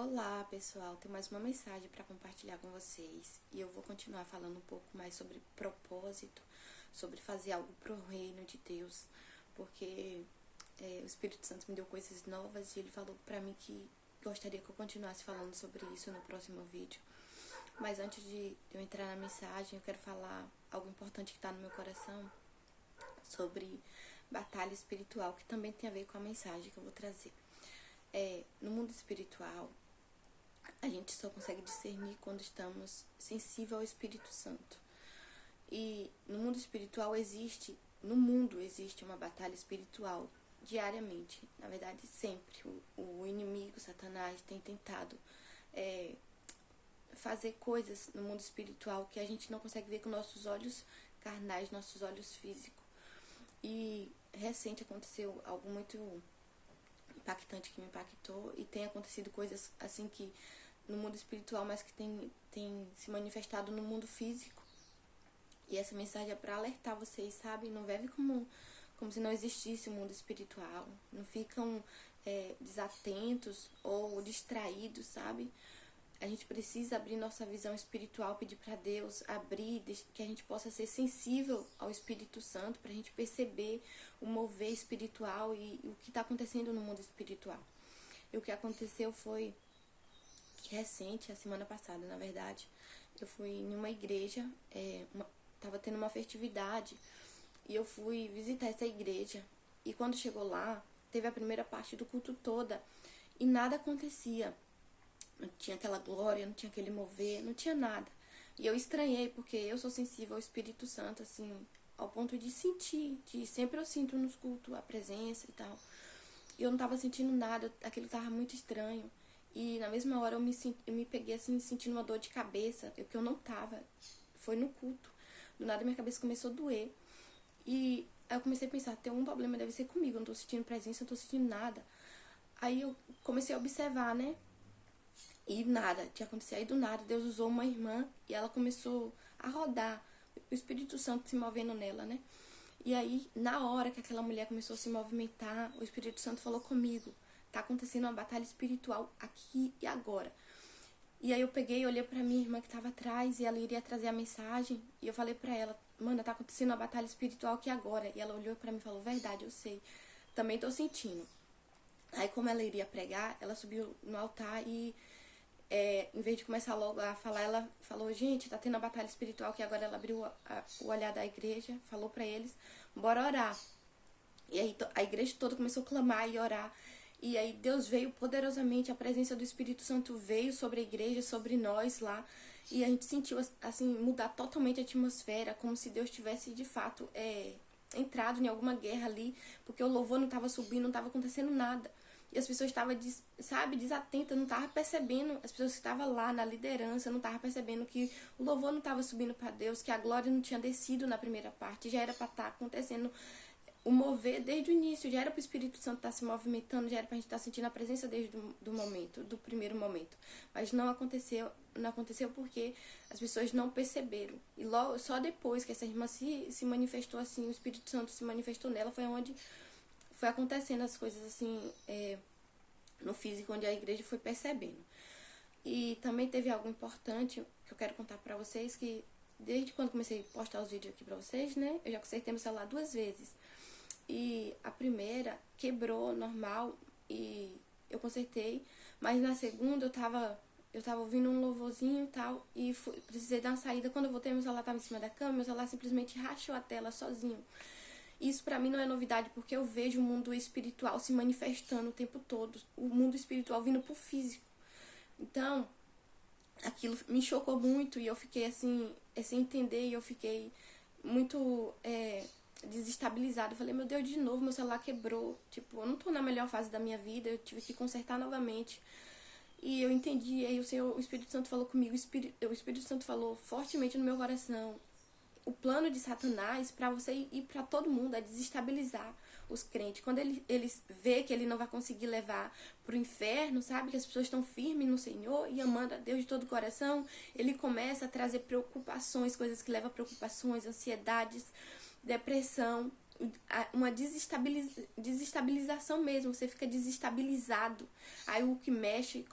Olá, pessoal. Tenho mais uma mensagem para compartilhar com vocês e eu vou continuar falando um pouco mais sobre propósito, sobre fazer algo pro reino de Deus, porque o Espírito Santo me deu coisas novas e ele falou para mim que gostaria que eu continuasse falando sobre isso no próximo vídeo. Mas antes de eu entrar na mensagem, eu quero falar algo importante que está no meu coração sobre batalha espiritual, que também tem a ver com a mensagem que eu vou trazer. No mundo espiritual, a gente só consegue discernir quando estamos sensíveis ao Espírito Santo. E no mundo existe uma batalha espiritual diariamente. Na verdade, sempre. O inimigo, Satanás, tem tentado fazer coisas no mundo espiritual que a gente não consegue ver com nossos olhos carnais, nossos olhos físicos. E recente aconteceu algo muito impactante que me impactou, e tem acontecido coisas assim que no mundo espiritual, mas que tem se manifestado no mundo físico. E essa mensagem é para alertar vocês, sabe? Não vive como se não existisse o mundo espiritual. Não ficam desatentos ou distraídos, sabe? A gente precisa abrir nossa visão espiritual, pedir para Deus abrir, que a gente possa ser sensível ao Espírito Santo, para a gente perceber o mover espiritual e o que está acontecendo no mundo espiritual. E o que aconteceu foi que recente, a semana passada, na verdade, eu fui em uma igreja, tava tendo uma festividade, e eu fui visitar essa igreja. E quando chegou lá, teve a primeira parte do culto toda, e nada acontecia. Não tinha aquela glória, não tinha aquele mover, não tinha nada. E eu estranhei, porque eu sou sensível ao Espírito Santo, assim, ao ponto de sentir, que sempre eu sinto nos cultos a presença e tal. E eu não tava sentindo nada, aquilo tava muito estranho. E na mesma hora eu me peguei assim, sentindo uma dor de cabeça, que eu não tava. Foi no culto. Do nada minha cabeça começou a doer. E aí eu comecei a pensar, tem um problema, deve ser comigo, eu não tô sentindo presença, eu não tô sentindo nada. Aí eu comecei a observar, né? E nada, tinha acontecido. Aí do nada, Deus usou uma irmã e ela começou a rodar, o Espírito Santo se movendo nela, né? E aí, na hora que aquela mulher começou a se movimentar, o Espírito Santo falou comigo: tá acontecendo uma batalha espiritual aqui e agora. E aí eu peguei, olhei pra minha irmã que tava atrás e ela iria trazer a mensagem. E eu falei pra ela: mana, tá acontecendo uma batalha espiritual aqui agora. E ela olhou pra mim e falou: verdade, eu sei. Também tô sentindo. Aí como ela iria pregar, ela subiu no altar e em vez de começar logo a falar, ela falou: gente, tá tendo a batalha espiritual, que agora ela abriu o olhar da igreja, falou pra eles: bora orar. E aí a igreja toda começou a clamar e orar. E aí Deus veio poderosamente, a presença do Espírito Santo veio sobre a igreja, sobre nós lá. E a gente sentiu, assim, mudar totalmente a atmosfera, como se Deus tivesse, de fato, entrado em alguma guerra ali, porque o louvor não estava subindo, não estava acontecendo nada. E as pessoas estavam, sabe, desatentas, não estavam percebendo, as pessoas que estavam lá na liderança não estavam percebendo que o louvor não estava subindo para Deus, que a glória não tinha descido na primeira parte, já era para estar acontecendo o mover desde o início, já era para o Espírito Santo estar se movimentando, já era para a gente estar sentindo a presença desde do primeiro momento. Mas não aconteceu porque as pessoas não perceberam. E logo, só depois que essa irmã se manifestou assim, o Espírito Santo se manifestou nela, foi onde foi acontecendo as coisas assim, no físico, onde a igreja foi percebendo. E também teve algo importante que eu quero contar pra vocês, que desde quando comecei a postar os vídeos aqui pra vocês, né, eu já consertei meu celular 2 vezes. E a primeira quebrou normal e eu consertei, mas na segunda eu tava ouvindo um louvorzinho e tal, e precisei dar uma saída. Quando eu voltei, meu celular tava em cima da cama, meu celular simplesmente rachou a tela sozinho. Isso pra mim não é novidade, porque eu vejo o mundo espiritual se manifestando o tempo todo, o mundo espiritual vindo pro físico. Então, aquilo me chocou muito e eu fiquei assim, sem entender, e eu fiquei muito desestabilizada. Eu falei: meu Deus, de novo meu celular quebrou. Tipo, eu não tô na melhor fase da minha vida, eu tive que consertar novamente. E eu entendi, aí o Espírito Santo falou comigo, o Espírito Santo falou fortemente no meu coração: o plano de Satanás para você ir para todo mundo é desestabilizar os crentes. Quando ele vê que ele não vai conseguir levar pro inferno, sabe, que as pessoas estão firmes no Senhor e amando a Deus de todo o coração, ele começa a trazer preocupações, coisas que levam a preocupações, ansiedades, depressão. uma desestabilização mesmo, você fica desestabilizado. Aí o que mexe,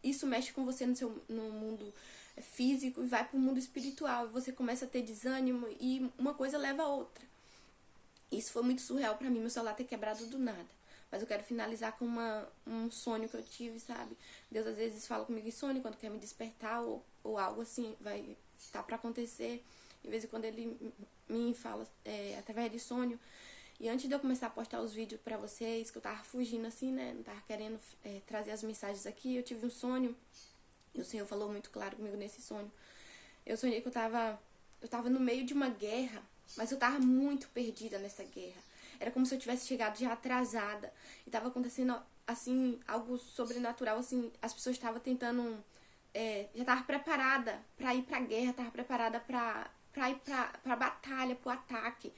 isso mexe com você no mundo físico e vai pro mundo espiritual. E você começa a ter desânimo e uma coisa leva a outra. Isso foi muito surreal pra mim, meu celular ter quebrado do nada. Mas eu quero finalizar com um sonho que eu tive, sabe? Deus às vezes fala comigo em sonho quando quer me despertar ou algo assim vai tá pra acontecer. De vez em quando ele me fala através de sonho. E antes de eu começar a postar os vídeos pra vocês, que eu tava fugindo assim, né? Não tava querendo trazer as mensagens aqui, eu tive um sonho. E o Senhor falou muito claro comigo nesse sonho. Eu sonhei que eu tava no meio de uma guerra, mas eu tava muito perdida nessa guerra. Era como se eu tivesse chegado já atrasada. E tava acontecendo, assim, algo sobrenatural, assim. As pessoas estavam tentando... já tava preparada pra ir pra guerra, tava preparada pra ir pra batalha, pro ataque.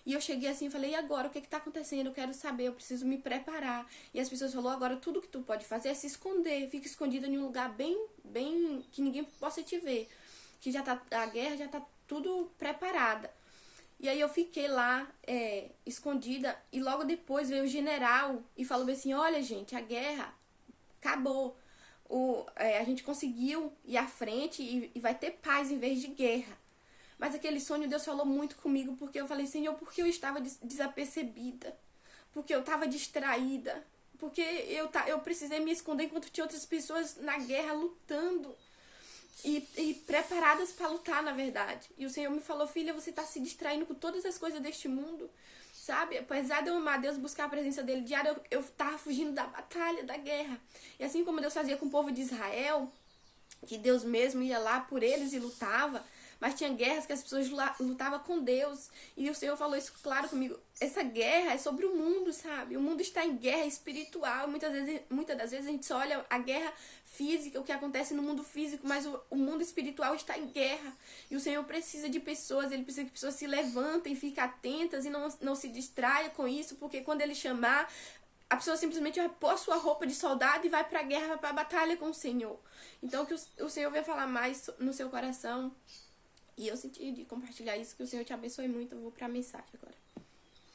E eu cheguei assim e falei, e agora? O que tá acontecendo? Eu quero saber, eu preciso me preparar. E as pessoas falaram, agora tudo que tu pode fazer é se esconder. Fica escondida em um lugar bem que ninguém possa te ver. Que a guerra já tá tudo preparada. E aí eu fiquei lá, escondida, e logo depois veio o general e falou assim, olha gente, a guerra acabou. A gente conseguiu ir à frente e vai ter paz em vez de guerra. Mas aquele sonho, Deus falou muito comigo, porque eu falei, Senhor, porque eu estava desapercebida, porque eu estava distraída, porque eu precisei me esconder enquanto tinha outras pessoas na guerra lutando. E preparadas para lutar, na verdade. E o Senhor me falou, filha, você está se distraindo com todas as coisas deste mundo, sabe? Apesar de eu amar Deus, buscar a presença dele diário, eu estava fugindo da batalha, da guerra. E assim como Deus fazia com o povo de Israel, que Deus mesmo ia lá por eles e lutava, mas tinha guerras que as pessoas lutavam com Deus. E o Senhor falou isso claro comigo. Essa guerra é sobre o mundo, sabe? O mundo está em guerra espiritual. Muitas das vezes a gente só olha a guerra física, o que acontece no mundo físico, mas o mundo espiritual está em guerra. E o Senhor precisa de pessoas, Ele precisa que pessoas se levantem, fiquem atentas e não se distraia com isso, porque quando Ele chamar, a pessoa simplesmente vai pôr a sua roupa de soldado e vai pra guerra, vai pra batalha com o Senhor. Então que o Senhor venha falar mais no seu coração. E eu senti de compartilhar isso, que o Senhor te abençoe muito. Eu vou pra mensagem agora.